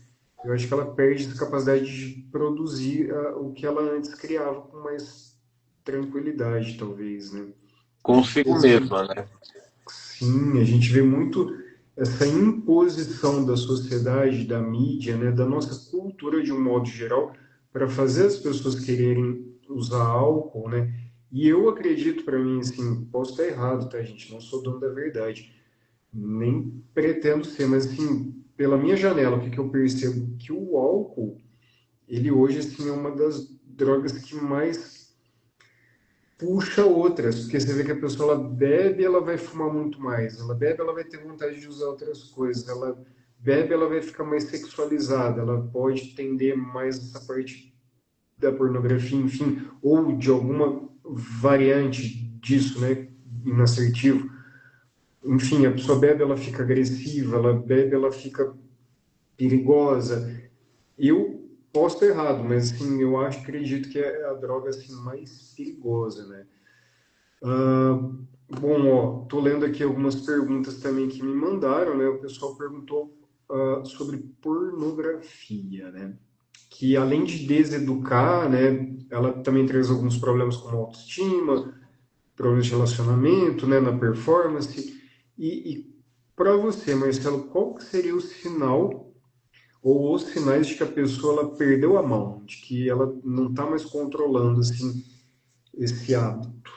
A: Eu acho que ela perde essa capacidade de produzir o que ela antes criava com mais tranquilidade, talvez, né?
B: Consigo mesma, né?
A: Sim, a gente vê muito essa imposição da sociedade, da mídia, né, da nossa cultura de um modo geral, para fazer as pessoas quererem usar álcool, né? E eu acredito, para mim, assim, posso estar errado, tá, gente? Não sou dono da verdade, nem pretendo ser, mas assim, pela minha janela, o que eu percebo que o álcool, ele hoje assim é uma das drogas que mais puxa outras, porque você vê que a pessoa ela bebe, ela vai fumar muito mais. Ela bebe, ela vai ter vontade de usar outras coisas. Ela bebe, ela vai ficar mais sexualizada. Ela pode tender mais essa parte da pornografia, enfim, ou de alguma variante disso, né, inassertivo. Enfim, a pessoa bebe, ela fica agressiva. Ela bebe, ela fica perigosa. Eu posso estar errado, mas assim, eu acho, acredito que é a droga assim mais perigosa, né? Ah, bom, ó, tô lendo aqui algumas perguntas também que me mandaram, né? O pessoal perguntou sobre pornografia, né? Que além de deseducar, né, ela também traz alguns problemas como autoestima, problemas de relacionamento, né, na performance. E para você, Marcelo, qual que seria o sinal ou os sinais de que a pessoa ela perdeu a mão, de que ela não está mais controlando assim esse hábito?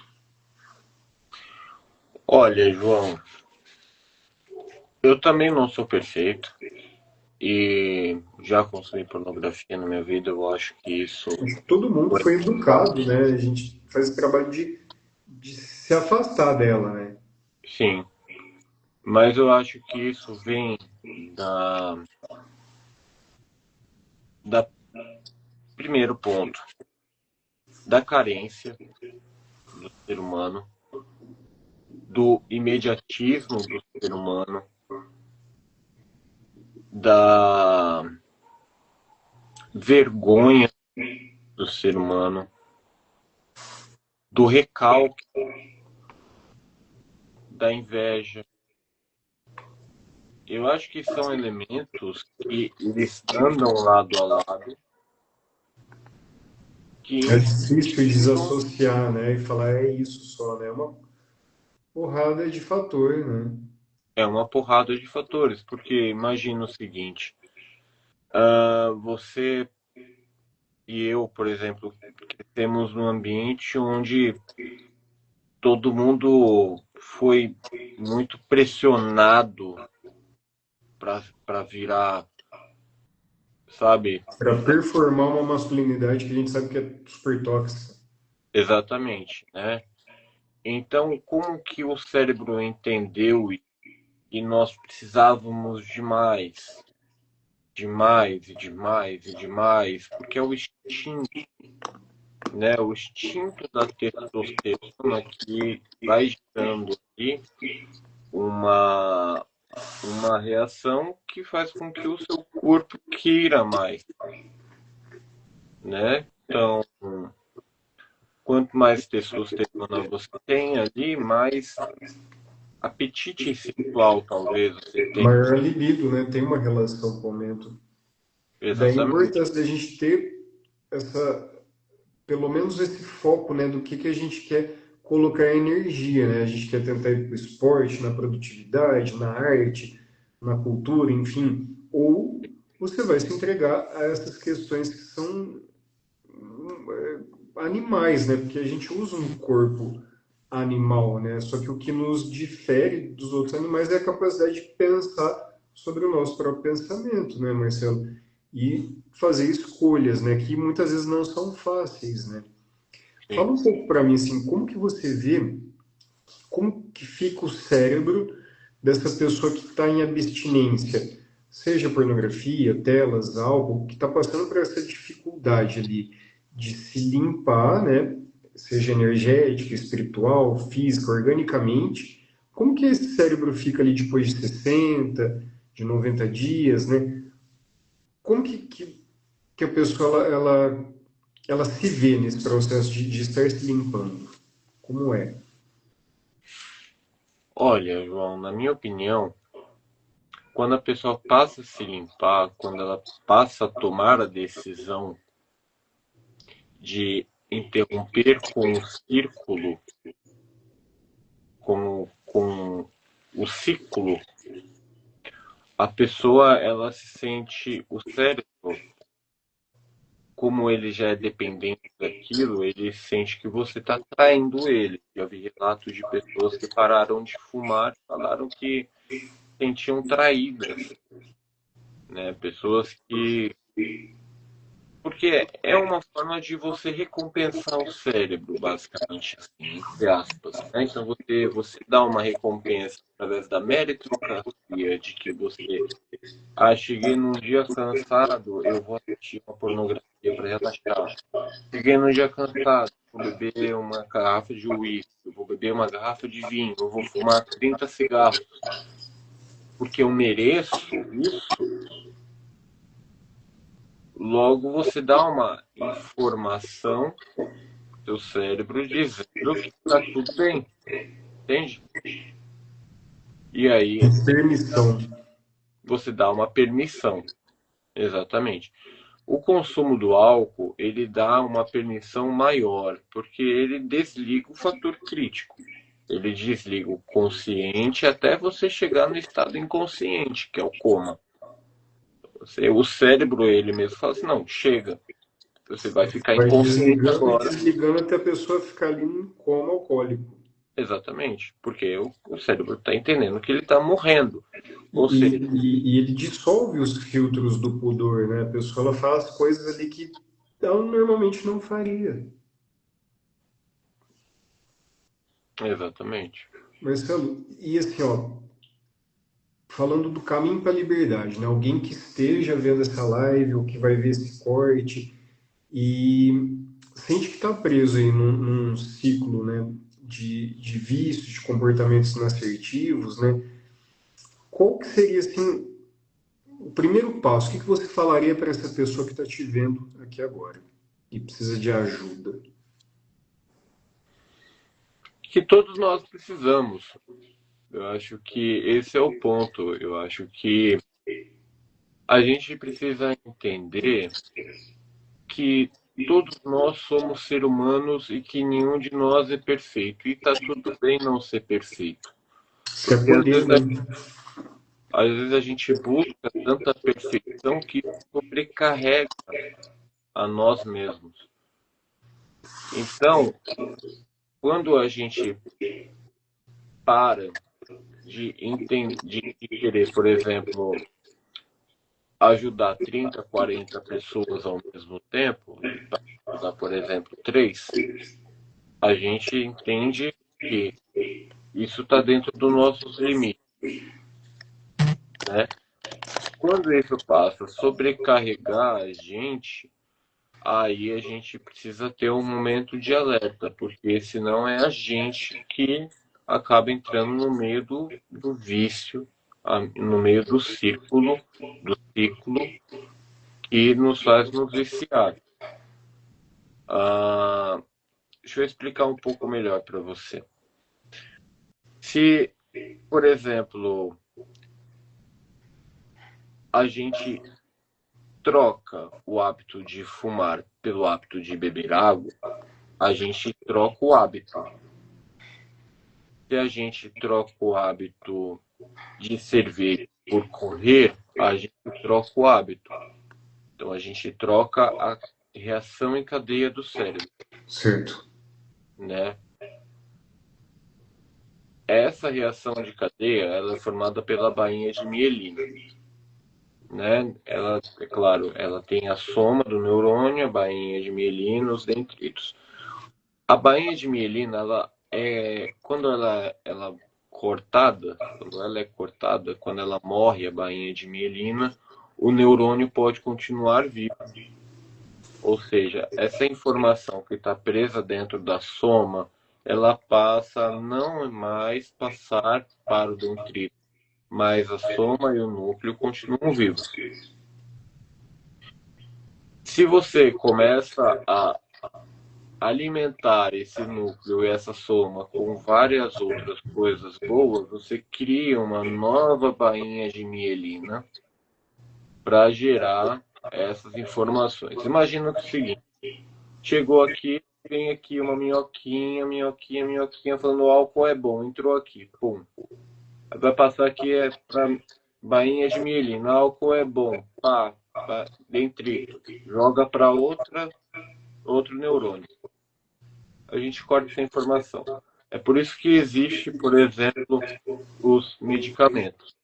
B: Olha, João, eu também não sou perfeito. e já consumi pornografia na minha vida. Eu acho que isso
A: Mas todo mundo
B: foi
A: foi educado, né? A gente faz esse trabalho de se afastar dela, né?
B: sim, mas eu acho que isso vem da, da primeiro ponto, da carência do ser humano, do imediatismo do ser humano, da vergonha do ser humano, do recalque, da inveja. Eu acho que são elementos que eles andam lado a lado, que
A: É difícil
B: influenciam.
A: desassociar, né? E falar é isso só, né? É uma porrada de fator, né?
B: É uma porrada de fatores, porque imagina o seguinte: você e eu, por exemplo, temos um ambiente onde todo mundo foi muito pressionado para virar, sabe?
A: Para performar uma masculinidade que a gente sabe que é super tóxica.
B: Exatamente, né? Então, como que o cérebro entendeu e nós precisávamos de mais, de mais e de mais e de mais, porque é o instinto, né? O instinto da testosterona que vai gerando ali uma, uma reação que faz com que o seu corpo queira mais, né? Então, quanto mais testosterona você tem ali, mais apetite sexual talvez você tenha.
A: Maior libido, né? Tem uma relação com o aumento. Daí a
B: Exatamente.
A: importância da gente ter essa, pelo menos esse foco, né? Do que a gente quer colocar energia, né? A gente quer tentar ir para o esporte, na produtividade, na arte, na cultura, enfim. Ou você vai se entregar a essas questões que são animais, né? Porque a gente usa um corpo animal, né? Só que o que nos difere dos outros animais é a capacidade de pensar sobre o nosso próprio pensamento, né, Marcelo? E fazer escolhas, né? Que muitas vezes não são fáceis, né?
B: Sim.
A: Fala um pouco para mim assim, como que você vê, como que fica o cérebro dessa pessoa que está em abstinência, seja pornografia, telas, álcool, que está passando por essa dificuldade ali de se limpar, né? Seja energética, espiritual, física, organicamente. Como que esse cérebro fica ali depois de 60, de 90 dias, né? Como que a pessoa ela se vê nesse processo de estar se limpando? Como é?
B: Olha, João, na minha opinião, quando a pessoa passa a se limpar, quando ela passa a tomar a decisão de interromper com o círculo, com o ciclo, a pessoa ela se sente, o cérebro, como ele já é dependente daquilo, ele sente que você está traindo ele. Já vi relatos de pessoas que pararam de fumar e falaram que sentiam traídas, né? Pessoas que. Porque é uma forma de você recompensar o cérebro, basicamente, assim, entre aspas, né? Então você dá uma recompensa através da meritocracia, de que você, cheguei num dia cansado, eu vou assistir uma pornografia para relaxar. Cheguei num dia cansado, vou beber uma garrafa de uísque, vou beber uma garrafa de vinho, eu vou fumar 30 cigarros, porque eu mereço isso. Logo, você dá uma informação pro seu cérebro dizendo que está tudo bem, entende? E aí
A: Permissão.
B: você dá uma permissão, exatamente. O consumo do álcool, ele dá uma permissão maior, porque ele desliga o fator crítico. Ele desliga o consciente até você chegar no estado inconsciente, que é o coma. O cérebro, ele mesmo fala assim, não, chega, você vai ficar
A: Vai
B: inconsciente
A: desligando e
B: agora.
A: desligando até a pessoa ficar ali em coma alcoólico.
B: Exatamente, porque o cérebro está entendendo que ele está morrendo.
A: E,
B: Ou seja,
A: e ele dissolve os filtros do pudor, né? A pessoa ela faz coisas ali que ela normalmente não faria.
B: exatamente.
A: Marcelo, e assim, ó, falando do caminho para a liberdade, né? Alguém que esteja vendo essa live ou que vai ver esse corte e sente que está preso aí num ciclo, né? De vícios, de comportamentos inassertivos, né? Qual que seria, assim, o primeiro passo? O que que você falaria para essa pessoa que está te vendo aqui agora e precisa de ajuda?
B: Que todos nós precisamos. Eu acho que esse é o ponto. Eu acho que a gente precisa entender que todos nós somos seres humanos e que nenhum de nós é perfeito. E tá tudo bem não ser perfeito.
A: Se
B: Porque
A: acolher, né?
B: às vezes a gente busca tanta perfeição que sobrecarrega a nós mesmos. Então, quando a gente para de, de querer, por exemplo, ajudar 30, 40 pessoas ao mesmo tempo, ajudar, por exemplo, três, a gente entende que isso está dentro dos nossos limites, né? Quando isso passa a sobrecarregar a gente, aí a gente precisa ter um momento de alerta, porque senão é a gente que acaba entrando no meio do vício, no meio do ciclo que nos faz nos viciar. Ah, deixa eu explicar um pouco melhor para você. Se, por exemplo, a gente troca o hábito de fumar pelo hábito de beber água, a gente troca o hábito. Se a gente troca o hábito de cerveja por correr, a gente troca o hábito. Então a gente troca a reação em cadeia do cérebro,
A: Certo.
B: né? Essa reação de cadeia, ela é formada pela bainha de mielina, né? Ela, é claro, ela tem a soma do neurônio, a bainha de mielina, os dendritos. A bainha de mielina, ela é quando ela cortada, quando ela é cortada, quando ela morre a bainha de mielina, o neurônio pode continuar vivo. Ou seja, essa informação que está presa dentro da soma, ela passa a não mais passar para o dendrito, mas a soma e o núcleo continuam vivos. Se você começa a alimentar esse núcleo e essa soma com várias outras coisas boas, você cria uma nova bainha de mielina para gerar essas informações. Imagina o seguinte: chegou aqui, tem aqui uma minhoquinha, minhoquinha, minhoquinha falando o álcool é bom, entrou aqui, pum. Vai passar aqui para bainha de mielina, álcool é bom, pá, pá, dentrito, joga para outro neurônio. A gente corta essa informação. É por isso que existe, por exemplo, os medicamentos.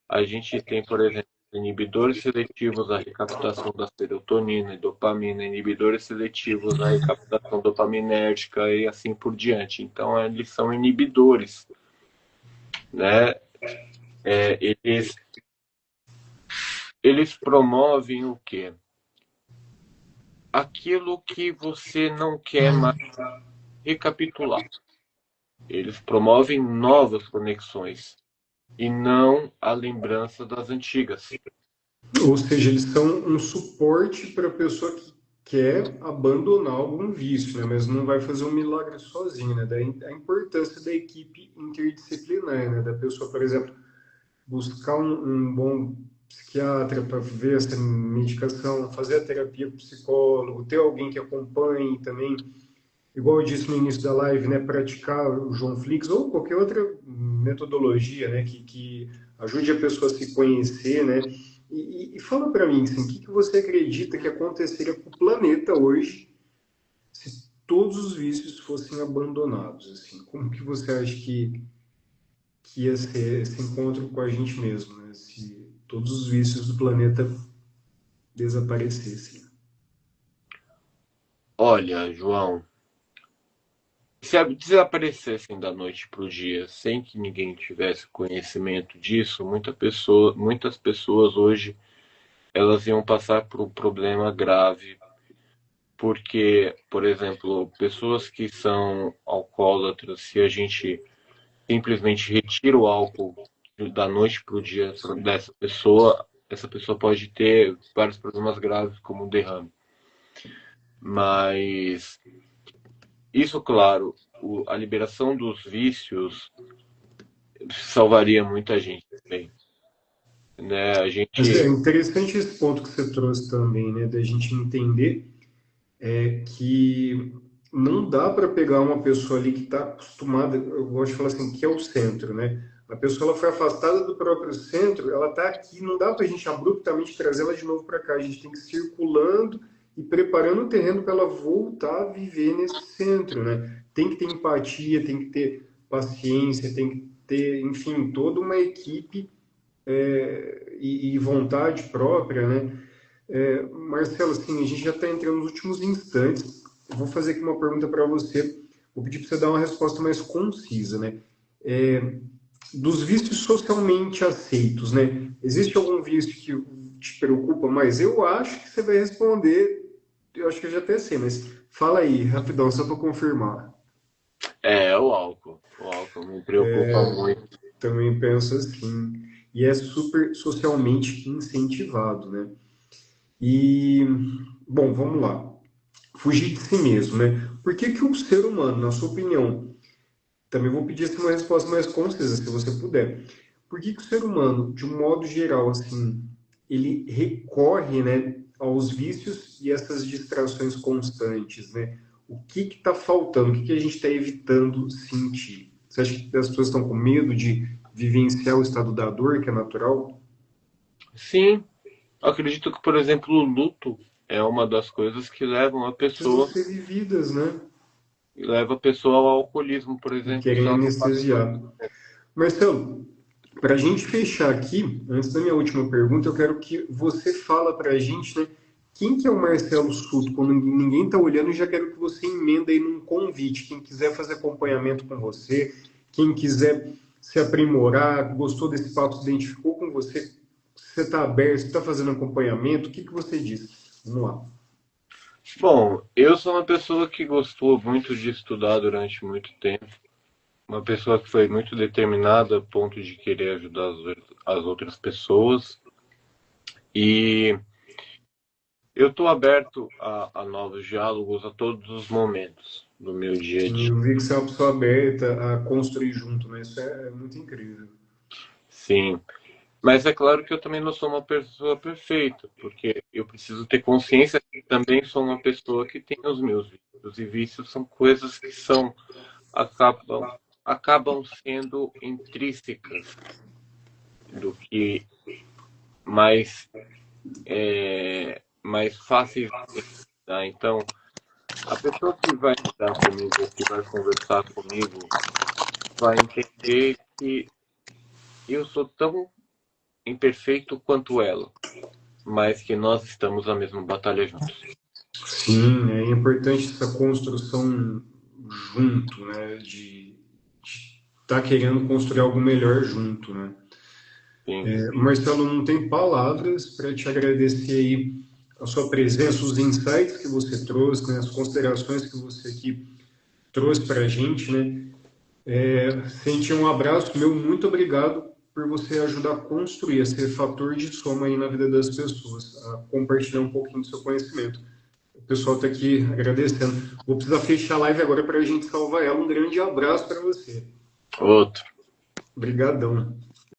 B: A gente tem, por exemplo, inibidores seletivos da recaptação da serotonina e dopamina, inibidores seletivos da recaptação dopaminérgica e assim por diante. Então, eles são inibidores, né? Eles promovem o quê? Aquilo que você não quer mais recapitular. Eles promovem novas conexões e não a lembrança das antigas.
A: Ou seja, eles são um suporte para a pessoa que quer abandonar algum vício, né? Mas não vai fazer um milagre sozinho, né? Daí a importância da equipe interdisciplinar, né? Da pessoa, por exemplo, buscar um bom psiquiatra para ver essa medicação, fazer a terapia com psicólogo, ter alguém que acompanhe também, igual eu disse no início da live, né? Praticar o João Flix ou qualquer outra metodologia, né? Que ajude a pessoa a se conhecer, né? E fala para mim, assim, o que você acredita que aconteceria com o planeta hoje se todos os vícios fossem abandonados, assim, como que você acha que ia ser esse encontro com a gente mesmo, né? Se todos os vícios do planeta desaparecessem.
B: Olha, João, se desaparecessem da noite para o dia sem que ninguém tivesse conhecimento disso, muitas pessoas hoje elas iam passar por um problema grave, porque, por exemplo, pessoas que são alcoólatras, se a gente simplesmente retira o álcool da noite para o dia dessa pessoa, essa pessoa pode ter vários problemas graves, como um derrame. Mas isso, claro, a liberação dos vícios salvaria muita gente também, né? A
A: Mas é
B: gente,
A: interessante esse ponto que você trouxe também, né, da gente entender que não dá para pegar uma pessoa ali que está acostumada, eu gosto de falar assim, que é o centro, né? A pessoa ela foi afastada do próprio centro, ela está aqui, não dá para a gente abruptamente trazer ela de novo para cá, a gente tem que ir circulando e preparando o terreno para ela voltar a viver nesse centro, né? Tem que ter empatia, tem que ter paciência, tem que ter, enfim, toda uma equipe e vontade própria, né? Marcelo, assim, a gente já está entrando nos últimos instantes. Eu vou fazer aqui uma pergunta para você. Vou pedir para você dar uma resposta mais concisa, né? Dos vícios socialmente aceitos, né? Existe algum vício que te preocupa mais? Eu acho que você vai responder. Eu acho que eu já até sei, mas fala aí, rapidão, só para confirmar.
B: o álcool. O álcool me preocupa muito.
A: Também penso assim. E é super socialmente incentivado, né? E, bom, vamos lá. Fugir de si mesmo, né? Por que que o ser humano, na sua opinião, também vou pedir assim, uma resposta mais concisa, se você puder. Por que que o ser humano, de um modo geral, assim, ele recorre, né, aos vícios e essas distrações constantes, né? O que que está faltando? O que que a gente está evitando sentir? Você acha que as pessoas estão com medo de vivenciar o estado da dor, que é natural?
B: Sim, acredito que, por exemplo, o luto é uma das coisas que
A: Precisam ser vividas, né?
B: leva a pessoa ao alcoolismo, por
A: E
B: exemplo, se
A: querem
B: ela não para de tomar.
A: anestesiar. Marcelo, para a gente fechar aqui, antes da minha última pergunta, eu quero que você fala para a gente, né, quem que é o Marcelo Suto? Quando ninguém está olhando, eu já quero que você emenda aí num convite. Quem quiser fazer acompanhamento com você, quem quiser se aprimorar, gostou desse papo, se identificou com você, você está aberto, você está fazendo acompanhamento, o que, que você diz? Vamos lá.
B: Bom, eu sou uma pessoa que gostou muito de estudar durante muito tempo, uma pessoa que foi muito determinada a ponto de querer ajudar as outras pessoas. E eu estou aberto a novos diálogos a todos os momentos do meu dia a
A: Sim,
B: dia.
A: eu vi que você é uma pessoa aberta a construir junto, né? Isso é muito incrível.
B: Sim, mas é claro que eu também não sou uma pessoa perfeita, porque eu preciso ter consciência que também sou uma pessoa que tem os meus vícios. E vícios são coisas que acabam, acabam sendo intrínsecas do que mais, mais fáceis de lidar. Então, a pessoa que vai lidar comigo, ou que vai conversar comigo, vai entender que eu sou tão imperfeito quanto ela, mas que nós estamos na mesma batalha juntos.
A: Sim, é importante essa construção junto, né? De estar querendo construir algo melhor junto, né?
B: Sim.
A: Marcelo, não tem palavras para te agradecer aí a sua presença, os insights que você trouxe, né? As considerações que você aqui trouxe para a gente, né? Sentir um abraço meu, muito obrigado por você ajudar a construir, a ser fator de soma aí na vida das pessoas, a compartilhar um pouquinho do seu conhecimento. O pessoal está aqui agradecendo. Vou precisar fechar a live agora para a gente salvar ela. Um grande abraço para você.
B: Outro.
A: Obrigadão.